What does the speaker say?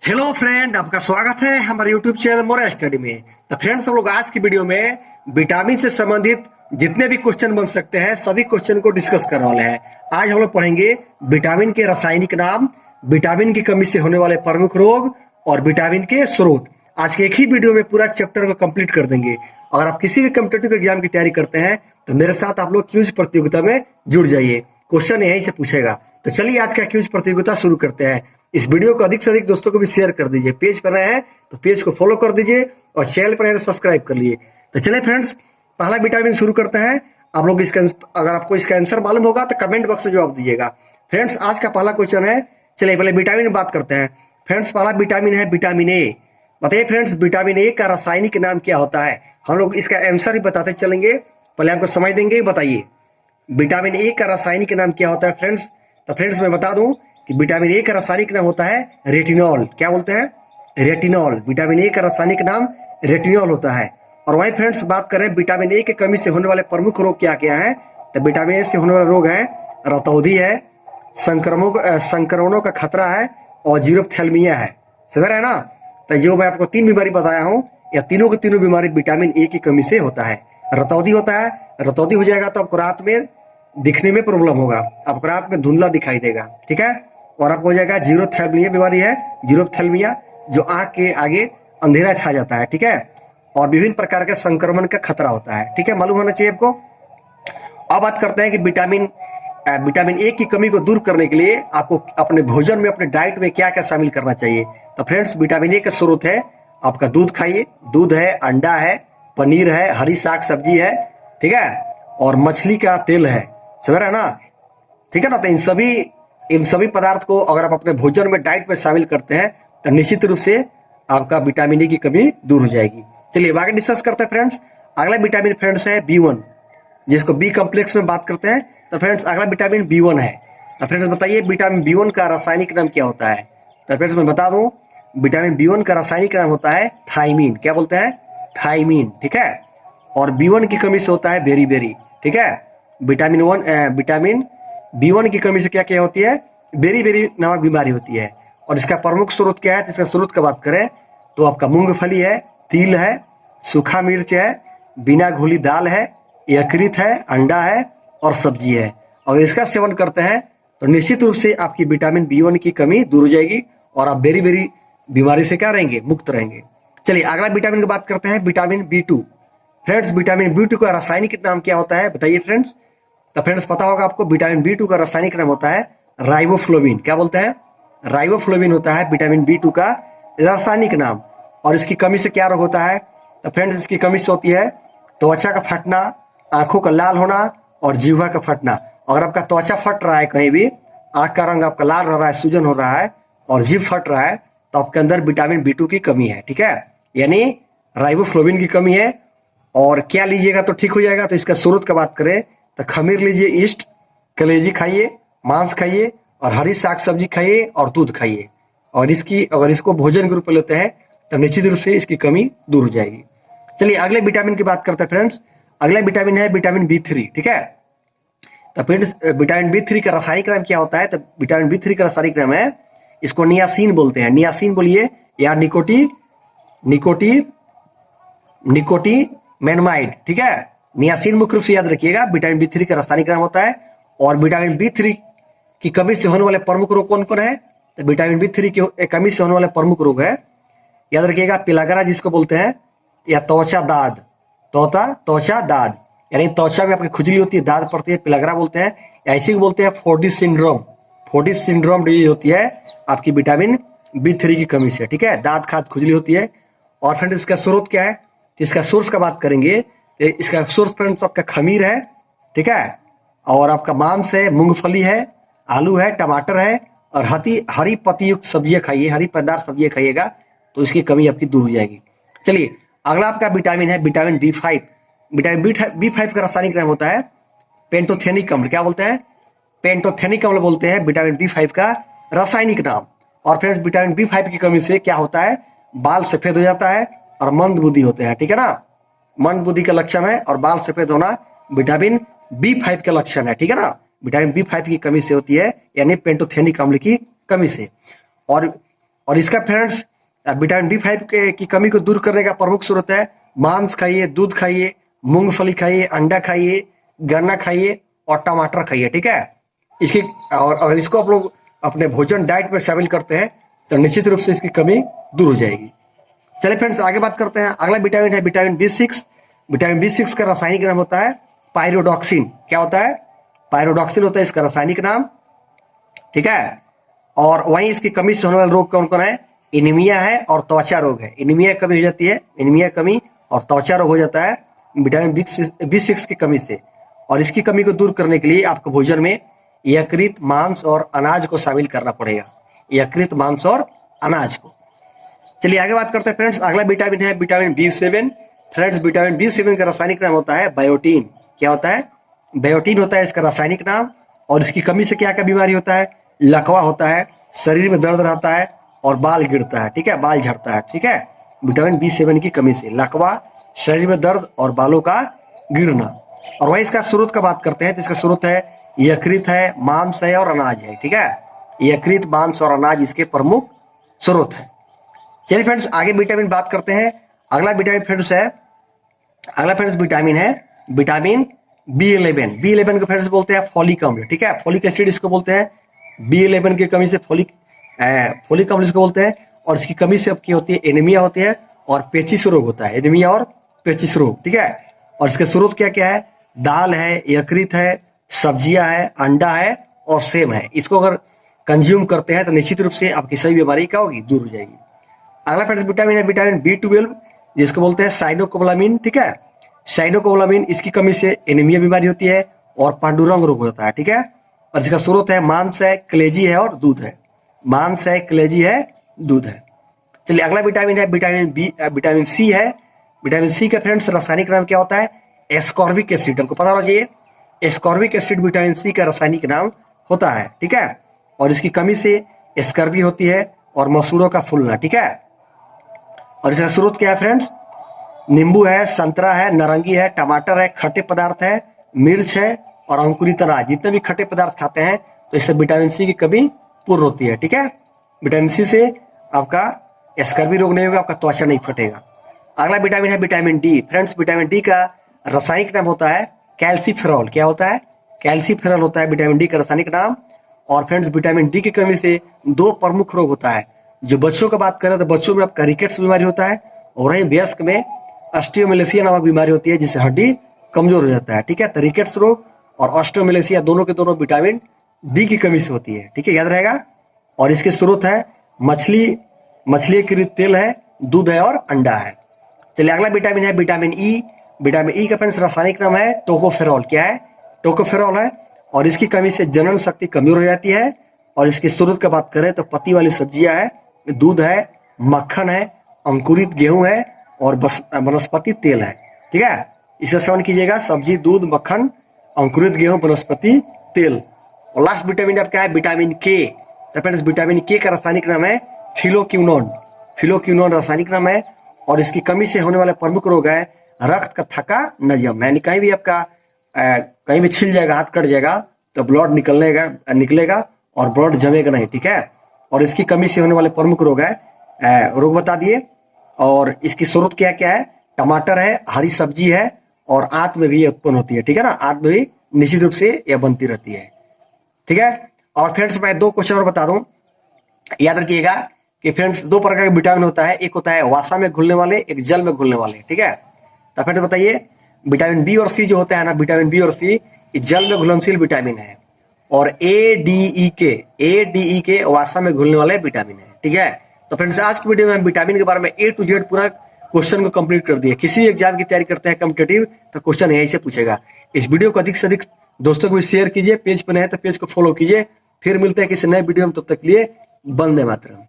Hello friend, आपका स्वागत है हमारे यूट्यूब चैनल मोरा स्टडी में। तो फ्रेंड्स, हम लोग आज की वीडियो में विटामिन से संबंधित जितने भी क्वेश्चन बन सकते हैं सभी क्वेश्चन को डिस्कस करने वाले हैं। आज हम लोग पढ़ेंगे विटामिन के रासायनिक नाम, विटामिन की कमी से होने वाले प्रमुख रोग और विटामिन के स्रोत। आज के एक ही वीडियो में पूरा चैप्टर को कंप्लीट कर देंगे। अगर आप किसी भी कॉम्पिटेटिव एग्जाम की तैयारी करते हैं तो मेरे साथ आप लोग क्यूज प्रतियोगिता में जुड़ जाइए, क्वेश्चन यहीं से पूछेगा। तो चलिए आज का क्यूज प्रतियोगिता शुरू करते हैं। इस वीडियो को अधिक से अधिक दोस्तों को भी शेयर कर दीजिए। पेज पर रहे हैं तो पेज को फॉलो कर दीजिए और चैनल पर है तो सब्सक्राइब कर लिए। तो चलिए फ्रेंड्स, पहला विटामिन शुरू करते हैं। आप लोग इसका अगर आपको इसका आंसर मालूम होगा तो कमेंट बॉक्स में जवाब दीजिएगा। फ्रेंड्स, आज का पहला क्वेश्चन है, चलिए पहले विटामिन की बात करते हैं। फ्रेंड्स, पहला विटामिन है विटामिन ए। बताइए फ्रेंड्स, विटामिन ए का रासायनिक नाम क्या होता है? हम लोग इसका आंसर ही बताते चलेंगे, पहले आपको समझ देंगे। बताइए विटामिन ए का रासायनिक नाम क्या होता है फ्रेंड्स? तो फ्रेंड्स मैं बता दूं कि विटामिन ए का रासायनिक नाम होता है रेटिनॉल। क्या बोलते हैं? रेटिनॉल। विटामिन ए का रासायनिक नाम रेटिनॉल होता है। और वही फ्रेंड्स बात करें विटामिन ए की कमी से होने वाले प्रमुख रोग क्या क्या है, तो विटामिन ए से होने वाले रोग है रतौंधी है, संक्रमणों का खतरा है और जीरोप्थेल्मिया है। समझ रहे हैं ना? तो जो मैं आपको तीन बीमारी बताया हूँ, या तीनों की तीनों बीमारी विटामिन ए की कमी से होता है। रतौंधी होता है, रतौंधी हो जाएगा तो आपको रात में दिखने में प्रॉब्लम होगा, आपको रात में धुंधला दिखाई देगा, ठीक है। और आपको हो जाएगा जीरोप्थेल्मिया बीमारी है, जीरोप्थेल्मिया जो आंख के आगे अंधेरा छा जाता है, ठीक है। और विभिन्न प्रकार के संक्रमण का खतरा होता है, ठीक है, मालूम होना चाहिए आपको। अब बात करते हैं कि विटामिन ए की कमी को दूर करने के लिए आपको अपने भोजन में, अपने डाइट में क्या क्या शामिल करना चाहिए। तो फ्रेंड्स, विटामिन ए का स्रोत है आपका दूध। खाइए, दूध है, अंडा है, पनीर है, हरी साग सब्जी है, ठीक है, और मछली का तेल है। समझ रहे हैं ना? ठीक है ना? तो इन सभी पदार्थ को अगर आप अपने भोजन में, डाइट में शामिल करते हैं तो निश्चित रूप से आपका विटामिन ए की कमी दूर हो जाएगी। चलिए आगे डिस्कस करते हैं फ्रेंड्स। अगला विटामिन फ्रेंड्स है B1, जिसको बी कॉम्प्लेक्स में बात करते हैं। तो फ्रेंड्स अगला विटामिन B1 है। तो फ्रेंड्स बताइए विटामिन B1 का रासायनिक नाम क्या होता है? तो फ्रेंड्स मैं बता दूं, विटामिन B1 का रासायनिक नाम होता है थायमीन। क्या बोलते हैं? थायमीन, ठीक है। और B1 की कमी से होता है बेरी, ठीक है। विटामिन B1 की कमी से क्या क्या होती है? बेरी नामक बीमारी होती है। और इसका प्रमुख स्रोत क्या है? तो इसका स्रोत का बात करें तो आपका मूंगफली है, तिल है, सूखा मिर्च है, बिना घोली दाल है, यकृत है, अंडा है और सब्जी है। अगर इसका सेवन करते हैं तो निश्चित रूप से आपकी विटामिन B1 की कमी दूर हो जाएगी और आप बेरी बीमारी से क्या रहेंगे? मुक्त रहेंगे। चलिए अगला विटामिन की बात करते हैं, vitamin B2। Friends, vitamin B2 का रासायनिक नाम क्या होता है? बताइए फ्रेंड्स। तो फ्रेंड्स पता होगा आपको, विटामिन B2 का रासायनिक नाम होता है राइबोफ्लोविन। क्या बोलते हैं? राइबोफ्लोविन होता है विटामिन B2 का रासायनिक नाम। और इसकी कमी से क्या रोग होता है? तो फ्रेंड्स इसकी कमी से होती है त्वचा का फटना, आंखों का लाल होना और जीवा का फटना। अगर आपका त्वचा फट रहा है, कहीं भी आंख का रंग आपका लाल हो रहा है, सूजन हो रहा है और जीभ फट रहा है, तो आपके अंदर विटामिन B2 की कमी है, ठीक है, यानी राइबोफ्लोविन की कमी है। और क्या लीजिएगा तो ठीक हो जाएगा? तो इसका स्रोत का बात करें तो खमीर लीजिए, ईस्ट, कलेजी खाइए, मांस खाइए और हरी साग सब्जी खाइए और दूध खाइए। और अगर इसको भोजन के रूप में लेते हैं तो निश्चित रूप से इसकी कमी दूर हो जाएगी। चलिए अगले विटामिन की बात करते हैं फ्रेंड्स। अगला विटामिन है विटामिन B3, ठीक है। तो फ्रेंड्स विटामिन B3 का रासायनिक नाम क्या होता है? तो विटामिन B3 का रासायनिक नाम है, इसको नियासिन बोलते हैं। नियासिन बोलिए या निकोटीमेनमाइड, ठीक है। नियासिन मुख्य रूप से याद रखिएगा, विटामिन B3 का रासायनिक नाम होता है। और विटामिन B3 की कमी से होने वाले प्रमुख रोग कौन कौन है? तो विटामिन B3 की कमी से होने वाले प्रमुख रोग है, याद रखिएगा, पिलागरा जिसको बोलते हैं, या त्वचा दाद, यानी त्वचा में आपकी खुजली होती है, दाद पड़ती है, पिलागरा बोलते हैं। या इसी को बोलते हैं फोर्टिस सिंड्रोम डिजीज होती है आपकी विटामिन B3 की कमी से, ठीक है। दाद खाद खुजली होती है। और फ्रेंड्स इसका स्रोत क्या है? तो इसका सोर्स का बात करेंगे तो इसका सोर्स फ्रेंड्स आपका खमीर है, ठीक है, और आपका मांस है, मूंगफली है, आलू है, टमाटर है और हरी पत्ती युक्त सब्जियां खाइए, हरी पत्तेदार सब्जियां खाइएगा तो इसकी कमी आपकी दूर हो जाएगी। चलिए अगला आपका विटामिन है विटामिन B5। विटामिन B5 का रासायनिक नाम होता है पेंटोथेनिक अम्ल। क्या बोलते हैं? पेंटोथेनिक अम्ल बोलते हैं विटामिन B5 का रासायनिक नाम। और फ्रेंड्स विटामिन B5 की कमी से क्या होता है? बाल सफेद हो जाता है और मंद बुद्धि होते हैं, ठीक है ना। मंद बुद्धि का लक्षण है और बाल सफेद होना विटामिन B5 का लक्षण है, ठीक है ना। विटामिन B5 की कमी से होती है, यानी पेंटोथेनिक अम्ल की कमी से। और और इसका फ्रेंड्स विटामिन B5 की कमी को दूर करने का प्रमुख स्रोत है मांस खाइए, दूध खाइए, मूंगफली खाइए, अंडा खाइए, गन्ना खाइए और टमाटर खाइए, ठीक है। इसकी और अगर इसको आप लोग अपने भोजन डाइट में शामिल करते हैं तो निश्चित रूप से इसकी कमी दूर हो जाएगी। चलिए फ्रेंड्स आगे बात करते हैं। अगला विटामिन है विटामिन B6। विटामिन B6 का रासायनिक नाम होता है पायरोडॉक्सिन। क्या होता है? पायरोडॉक्सिन होता है इसका रासायनिक नाम, ठीक है। और वहीं इसकी कमी से होने वाले रोग कौन कौन है? एनीमिया है और त्वचा रोग है। एनीमिया कमी हो जाती है, एनीमिया कमी और त्वचा रोग हो जाता है विटामिन B6 की कमी से। और इसकी कमी को दूर करने के लिए आपको भोजन में यकृत, मांस और अनाज को शामिल करना पड़ेगा। यकृत, मांस और अनाज को। चलिए आगे बात करते हैं फ्रेंड्स। अगला विटामिन है vitamin B7। Friends vitamin B7 का रासायनिक नाम होता है बायोटीन। क्या होता है? बायोटीन होता है इसका रासायनिक नाम। और इसकी कमी से क्या क्या बीमारी होता है? लकवा होता है, शरीर में दर्द रहता है और बाल गिरता है, ठीक है, बाल झड़ता है, ठीक है। विटामिन B7 की कमी से लकवा, शरीर में दर्द और बालों का गिरना। और वही इसका स्रोत का बात करते हैं तो इसका स्रोत है यकृत है, मांस है और अनाज है, ठीक है। यकृत, मांस और अनाज इसके प्रमुख स्रोत है। चलिए फ्रेंड्स आगे विटामिन बात करते हैं। अगला विटामिन फ्रेंड्स है, अगला फ्रेंड्स विटामिन है विटामिन B11। B11 को फ्रेंड्स बोलते हैं फोलिक अम्ल, ठीक है। फोलिक एसिड इसको बोलते हैं। B11 की कमी से फोलिक अम्ल इसको बोलते हैं। और इसकी कमी से अब क्या होती है? एनीमिया होती है और पेचिश रोग होता है। एनीमिया और पेचिश रोग, ठीक है। और इसके स्रोत क्या क्या है? दाल है, यकृत है, सब्जियां है, अंडा है और सेम है। इसको अगर कंज्यूम करते हैं तो निश्चित रूप से आपकी सभी बीमारी क्या होगी? दूर हो जाएगी। अगला फ्रेंड्स विटामिन है विटामिन B12 जिसको बोलते हैं साइनोकोबालामिन, ठीक है। साइनोकोबालामिन इसकी कमी से एनीमिया बीमारी होती है और पांडुरंग रोग होता है, ठीक है। और इसका स्रोत है मांस है, कलेजी है और दूध है। मांस है, कलेजी है, दूध है। चलिए अगला विटामिन है विटामिन C है। विटामिन C का फ्रेंड्स रासायनिक नाम क्या होता है? Ascorbic acid. हमको पता होना चाहिए एस्कॉर्बिक एसिड विटामिन C का रासायनिक नाम होता है, ठीक है। और इसकी कमी से स्कर्वी होती है और मसूड़ों का फूलना, ठीक है। और इसका स्रोत क्या है फ्रेंड्स? नींबू है, संतरा है, नारंगी है, टमाटर है, खट्टे पदार्थ है, मिर्च है और अंकुरित अनाज। जितने भी खट्टे पदार्थ खाते हैं तो इससे विटामिन C की कमी पूर्ण होती है, ठीक है। विटामिन C से आपका स्कर्वी रोग नहीं होगा, आपका त्वचा नहीं फटेगा। अगला विटामिन है vitamin D। Friends vitamin D का रासायनिक नाम होता है कैल्सीफेरॉल। क्या होता है? कैल्सीफेरॉल होता है विटामिन D का रासायनिक नाम। और फ्रेंड्स विटामिन D की कमी से दो प्रमुख रोग होता है। जो बच्चों का बात करें तो बच्चों में आपका रिकेट्स बीमारी होता है और वहीं वयस्क में ऑस्टियोमेलेसिया नामक बीमारी होती है जिससे हड्डी कमजोर हो जाता है, ठीक है। तो रिकेट्स रोग और ऑस्टियोमेलेसिया दोनों के दोनों विटामिन D की कमी से होती है, ठीक है, याद रहेगा। और इसके स्रोत है मछली के तेल है, दूध है और अंडा है। चलिए अगला विटामिन है विटामिन E। विटामिन E का फ्रेंड्स रासायनिक नाम है टोकोफेरॉल। क्या है? टोकोफेरॉल है। और इसकी कमी से जनन शक्ति कमजोर हो जाती है। और इसके स्रोत की बात करें तो पत्ती वाली सब्जियां है, दूध है, मक्खन है, अंकुरित गेहूं है और वनस्पति तेल है, ठीक है। इसे सेवन कीजिएगा, सब्जी, दूध, मक्खन, अंकुरित गेहूं, वनस्पति तेल। और लास्ट विटामिन क्या है? Vitamin K। तो फ्रेंड्स विटामिन K का रासायनिक नाम है फिलोक्विनोन। फिलोक्विनोन रासायनिक नाम है। और इसकी कमी से होने वाले प्रमुख रोग है रक्त का थका नजम। यानी कहीं भी आपका कहीं भी छिल जाएगा, हाथ कट जाएगा तो ब्लड निकलेगा और ब्लड जमेगा नहीं, ठीक है। और इसकी कमी से होने वाले प्रमुख रोग है रोग बता दिए। और इसकी स्रोत क्या क्या है? टमाटर है, हरी सब्जी है और आंत में भी उत्पन्न होती है, ठीक है ना। आंत में भी निश्चित रूप से यह बनती रहती है, ठीक है। और फ्रेंड्स मैं दो क्वेश्चन और बता दूं, याद रखिएगा कि फ्रेंड्स दो प्रकार का विटामिन होता है। एक होता है वासा में घुलने वाले, एक जल में घुलने वाले, ठीक है। तो फ्रेंड्स बताइए विटामिन B और C जो होता है ना, विटामिन B और C जल में घुलनशील विटामिन है। और ADE के वासा में घुलने वाले विटामिन है, ठीक है। तो फ्रेंड्स आज की वीडियो में हम विटामिन के बारे में A to Z पूरा क्वेश्चन को कंप्लीट कर दिया। किसी भी एग्जाम की तैयारी करते हैं कॉम्पिटेटिव तो क्वेश्चन यही से पूछेगा। इस वीडियो को अधिक से अधिक दोस्तों को भी शेयर कीजिए, पेज पर नए तो पेज को फॉलो कीजिए। फिर मिलते हैं किसी नए वीडियो में, तब तक लिए वंदे मातरम।